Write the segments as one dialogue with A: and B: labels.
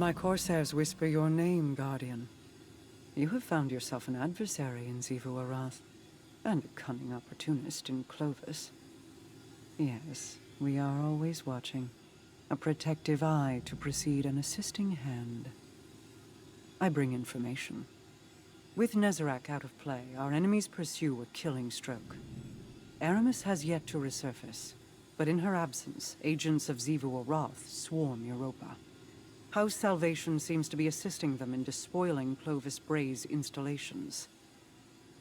A: my corsairs whisper your name, Guardian. You have found yourself an adversary in Xivu Arath, and a cunning opportunist in Clovis. Yes, we are always watching. A protective eye to precede an assisting hand. I bring information. With Nezarec out of play, our enemies pursue a killing stroke. Aramis has yet to resurface, but in her absence, agents of Xivu Arath swarm Europa. House Salvation seems to be assisting them in despoiling Clovis Bray's installations.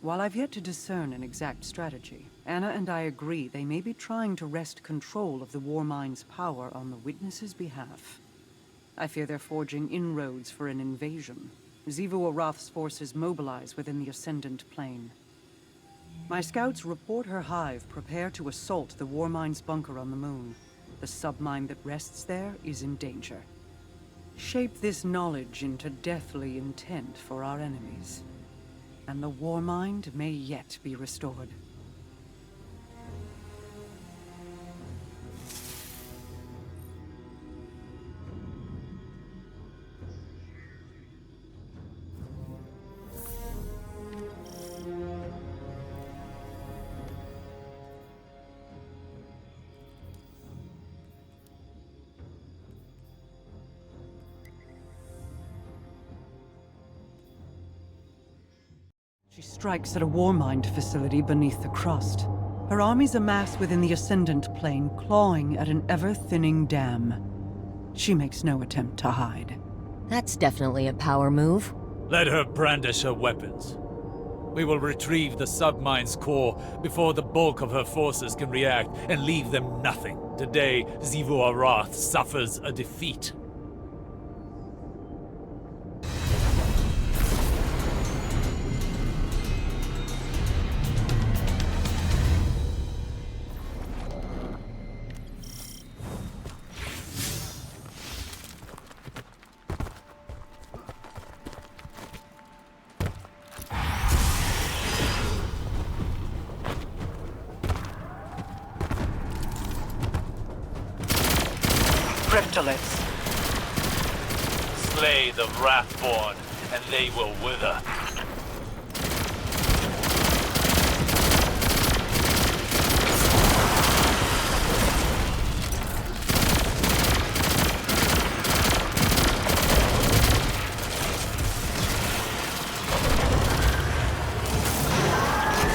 A: While I've yet to discern an exact strategy, Anna and I agree they may be trying to wrest control of the Warmind's power on the Witness's behalf. I fear they're forging inroads for an invasion. Xivu Arath's forces mobilize within the Ascendant Plane. My scouts report her hive prepare to assault the Warmind's bunker on the moon. The submind that rests there is in danger. Shape this knowledge into deathly intent for our enemies, and the Warmind may yet be restored. She strikes at a Warmind facility beneath the crust. Her armies amass within the Ascendant Plane, clawing at an ever-thinning dam. She makes no attempt to hide.
B: That's definitely a power move.
C: Let her brandish her weapons. We will retrieve the submine's core before the bulk of her forces can react and leave them nothing. Today, Xivu Arath suffers a defeat.
A: Cryptoliths.
C: Slay the Wrathborn, and they will wither.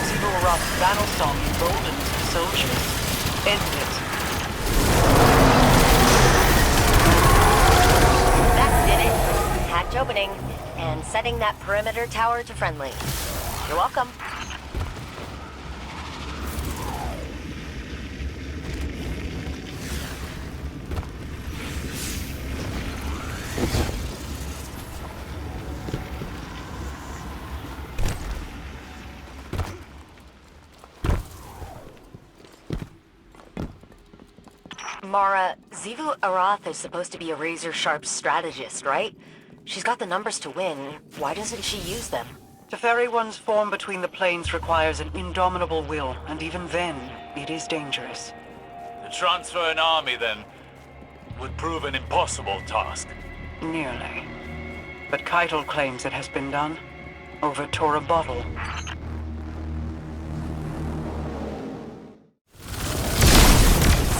A: Xivu Arath's battle song emboldens the soldiers. End it.
B: Opening, and setting that perimeter tower to friendly. You're welcome. Mara, Xivu Arath is supposed to be a razor-sharp strategist, right? She's got the numbers to win. Why doesn't she use them?
A: To ferry one's form between the planes requires an indomitable will, and even then, it is dangerous.
C: To transfer an army, then, would prove an impossible task.
A: Nearly. But Keitel claims it has been done. Over Tora Bottle.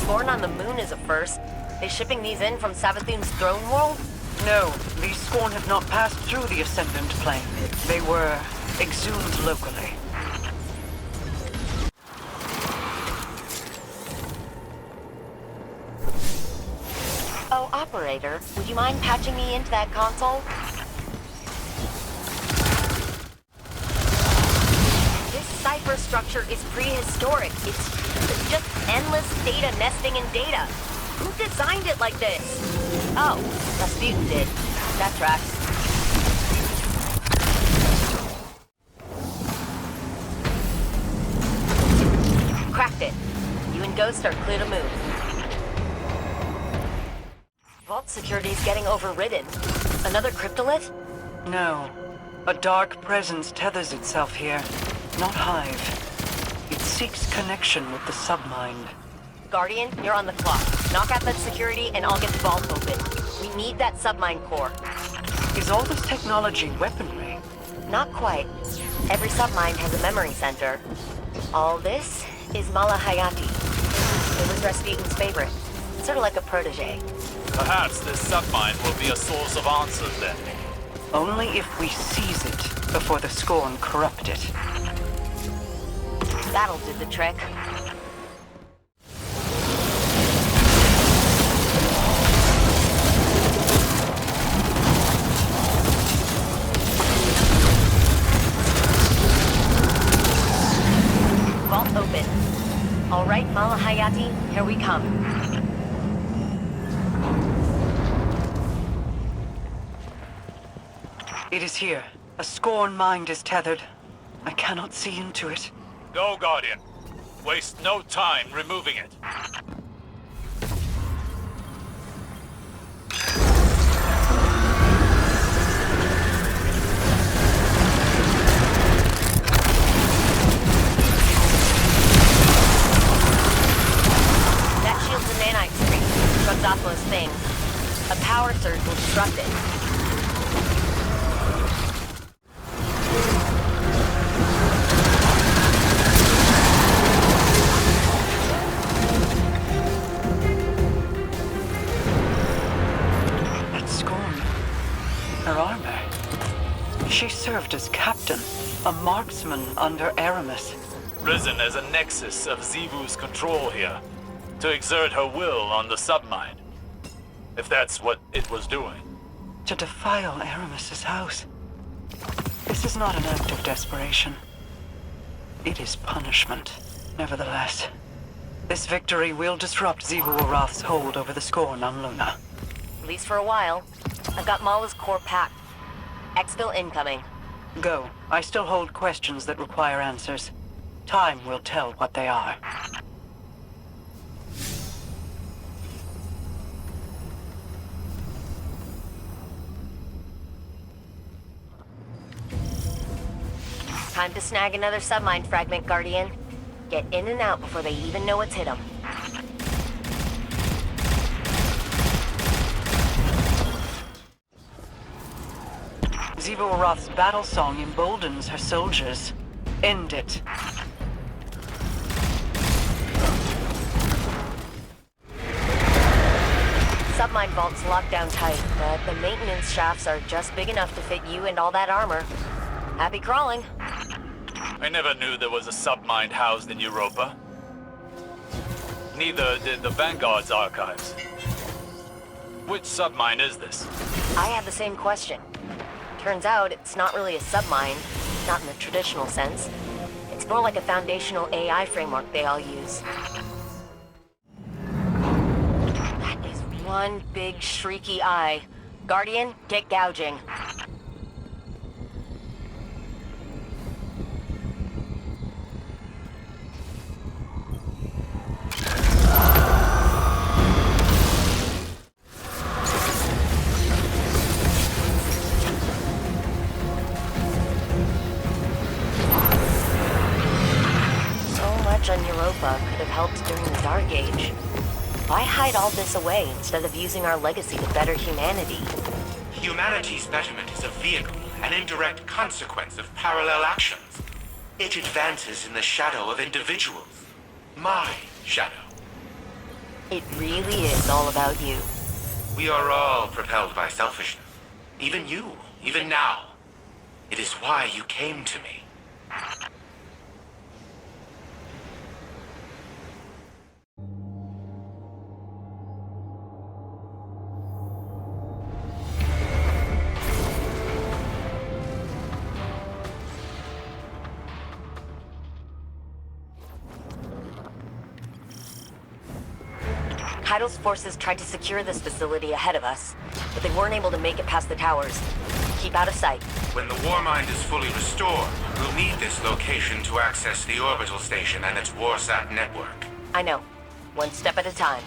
B: Scorn on the moon is a first. Is shipping these in from Savathun's throne world?
A: No, these Scorn have not passed through the Ascendant Plane. They were exhumed locally.
B: Oh, operator, would you mind patching me into that console? This cipher structure is prehistoric. It's just endless data nesting in data. Who designed it like this? Oh, Rasputin did. That tracks. Cracked it. You and Ghost are clear to move. Vault security's getting overridden. Another cryptolith?
A: No. A dark presence tethers itself here. Not Hive. It seeks connection with the submind.
B: Guardian, you're on the clock. Knock out that security and I'll get the vault open. We need that submine core.
A: Is all this technology weaponry?
B: Not quite. Every submine has a memory center. All this is Malahayati. It was Rasputin's favorite. Sort of like a protege.
C: Perhaps this submine will be a source of answers then.
A: Only if we seize it before the Scorn corrupt it.
B: That'll do the trick. Vault open. All right, Malahayati, here we come.
A: It is here. A Scorn mind is tethered. I cannot see into it.
C: Go, Guardian. Waste no time removing it.
B: That shield's a nanite screen. Shuts off those things. A power surge will disrupt it.
A: Her armor. She served as captain, a marksman under Aramis.
C: Risen as a nexus of Xivu's control here, to exert her will on the submine. If that's what it was doing.
A: To defile Aramis's house. This is not an act of desperation. It is punishment. Nevertheless, this victory will disrupt Xivu Arath's hold over the Scorn on Luna.
B: At least for a while. I've got Mala's core packed. Exfil incoming.
A: Go. I still hold questions that require answers. Time will tell what they are.
B: Time to snag another submine fragment, Guardian. Get in and out before they even know what's hit them.
A: Xivu Arath's battle song emboldens her soldiers. End it.
B: Submine vault's locked down tight, but the maintenance shafts are just big enough to fit you and all that armor. Happy crawling.
C: I never knew there was a submine housed in Europa. Neither did the Vanguard's archives. Which submine is this?
B: I had the same question. Turns out it's not really a submine, not in the traditional sense. It's more like a foundational AI framework they all use. That is one big shrieky eye. Guardian, get gouging. On Europa could have helped during the Dark Age. Why hide all this away instead of using our legacy to better humanity?
D: Humanity's betterment is a vehicle, an indirect consequence of parallel actions. It advances in the shadow of individuals. My shadow.
B: It really is all about you.
D: We are all propelled by selfishness. Even you, even now. It is why you came to me.
B: Kaido's forces tried to secure this facility ahead of us, but they weren't able to make it past the towers. Keep out of sight.
D: When the Warmind is fully restored, we'll need this location to access the orbital station and its Warsat network.
B: I know. One step at a time.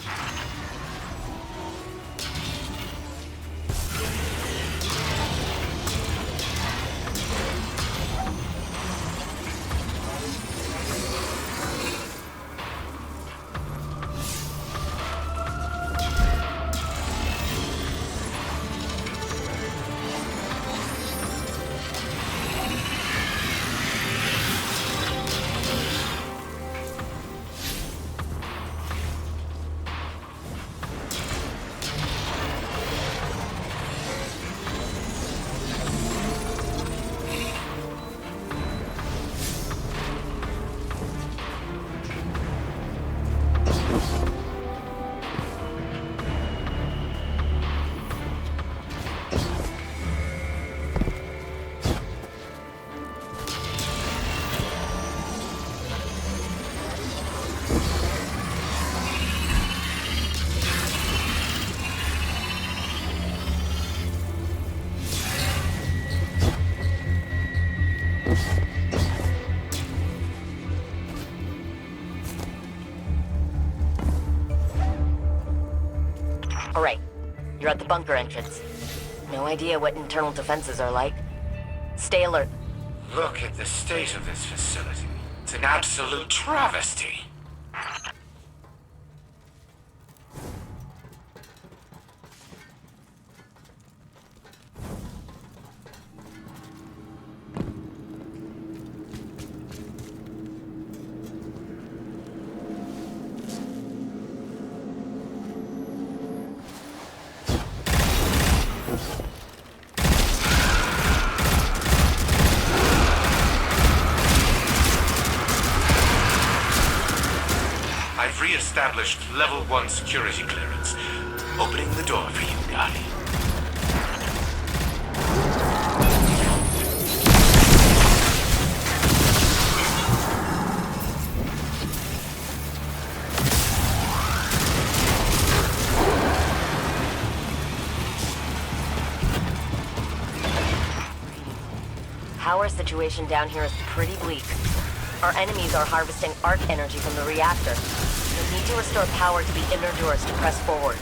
B: Alright, you're at the bunker entrance. No idea what internal defenses are like. Stay alert.
D: Look at the state of this facility. It's an absolute travesty. I've re-established level 1 security clearance. Opening the door for you, Guardian.
B: Power situation down here is pretty bleak. Our enemies are harvesting arc energy from the reactor. We need to restore power to the inner doors to press forward.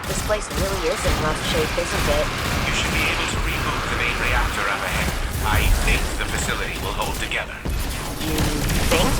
B: This place really is in rough shape, isn't it?
D: You should be able to remove the main reactor up ahead. I think the facility will hold together.
B: You think?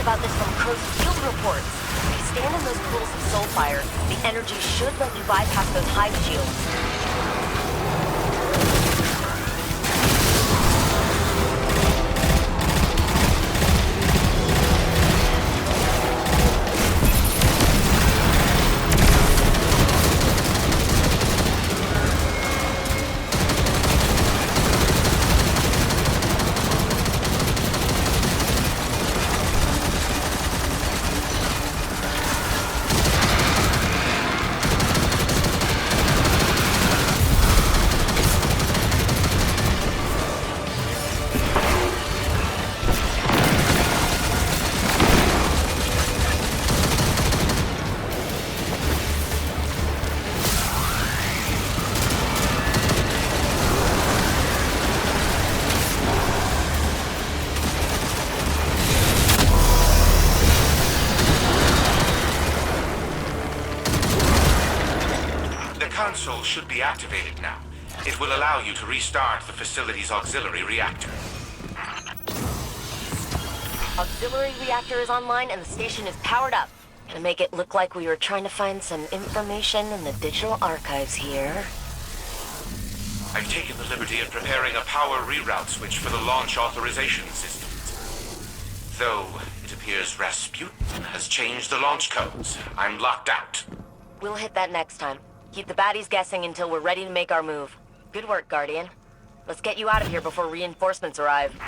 B: About this from Crow's field reports. If you stand in those pools of soul fire, the energy should let you bypass those hive shields.
D: The console should be activated now. It will allow you to restart the facility's auxiliary reactor.
B: Auxiliary reactor is online and the station is powered up. To make it look like we were trying to find some information in the digital archives here.
D: I've taken the liberty of preparing a power reroute switch for the launch authorization systems. Though it appears Rasputin has changed the launch codes. I'm locked out.
B: We'll hit that next time. Keep the baddies guessing until we're ready to make our move. Good work, Guardian. Let's get you out of here before reinforcements arrive.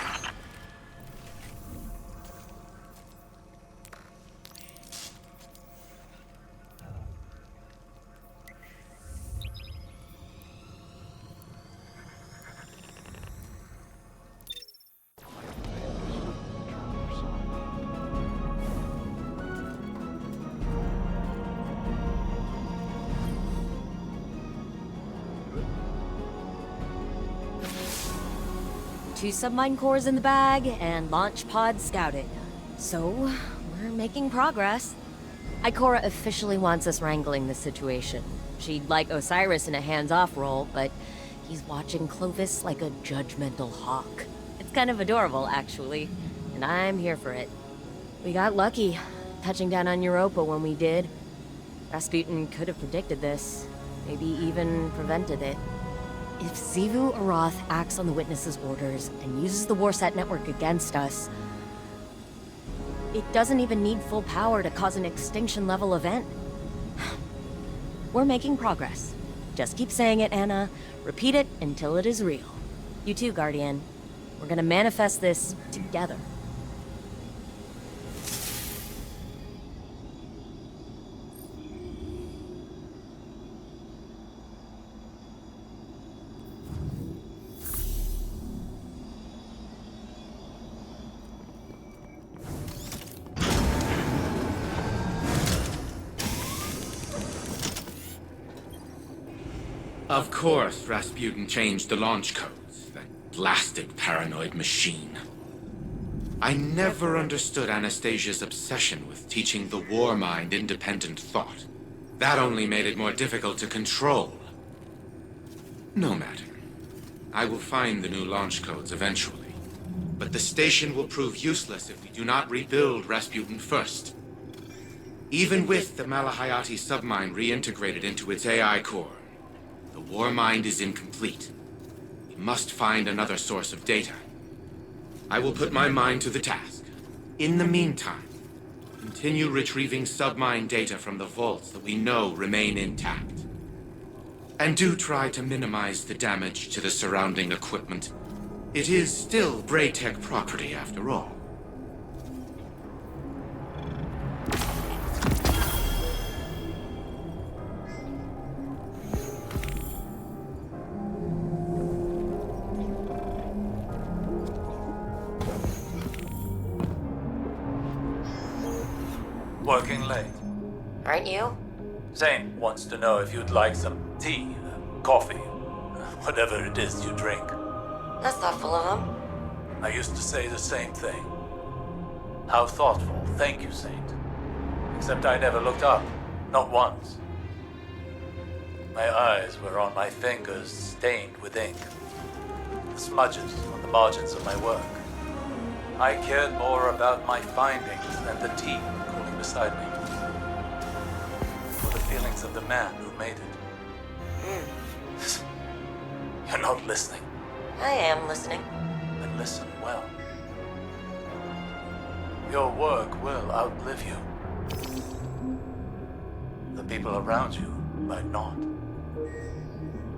B: Two submine cores in the bag, and launch pod scouted. So, we're making progress. Ikora officially wants us wrangling this situation. She'd like Osiris in a hands-off role, but He's watching Clovis like a judgmental hawk. It's kind of adorable, actually, and I'm here for it. We got lucky, touching down on Europa when we did. Rasputin could have predicted this, maybe even prevented it. If Xivu Arath acts on the Witness's orders and uses the Warsat network against us, it doesn't even need full power to cause an extinction-level event. We're making progress. Just keep saying it, Anna. Repeat it until it is real. You too, Guardian. We're gonna manifest this together.
D: Of course, Rasputin changed the launch codes. That blasted paranoid machine. I never understood Anastasia's obsession with teaching the war mind independent thought. That only made it more difficult to control. No matter. I will find the new launch codes eventually. But the station will prove useless if we do not rebuild Rasputin first. Even with the Malahayati submine reintegrated into its AI core, the war mind is incomplete. We must find another source of data. I will put my mind to the task. In the meantime, continue retrieving submine data from the vaults that we know remain intact. And do try to minimize the damage to the surrounding equipment. It is still Braytech property after all.
C: Working late.
B: Aren't you?
C: Zane wants to know if you'd like some tea, coffee, whatever it is you drink.
B: That's thoughtful of him.
C: I used to say the same thing. How thoughtful, thank you, Saint. Except I never looked up, not once. My eyes were on my fingers stained with ink. The smudges on the margins of my work. I cared more about my findings than the tea cooling beside me. Or the feelings of the man who made it. You're not listening.
B: I am listening.
C: Then listen well. Your work will outlive you. The people around you might not.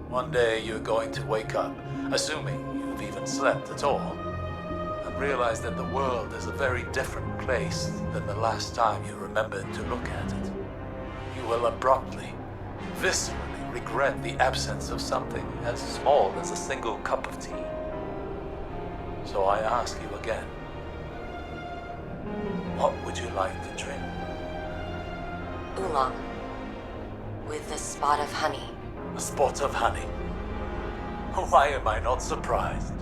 C: One day you're going to wake up, assuming you've even slept at all, and realize that the world is a very different place than the last time you remembered to look at it. You will abruptly, viscerally regret the absence of something as small as a single cup of tea. So I ask you again, what would you like to drink?
B: Oolong. With a spot of honey.
C: A spot of honey. Why am I not surprised?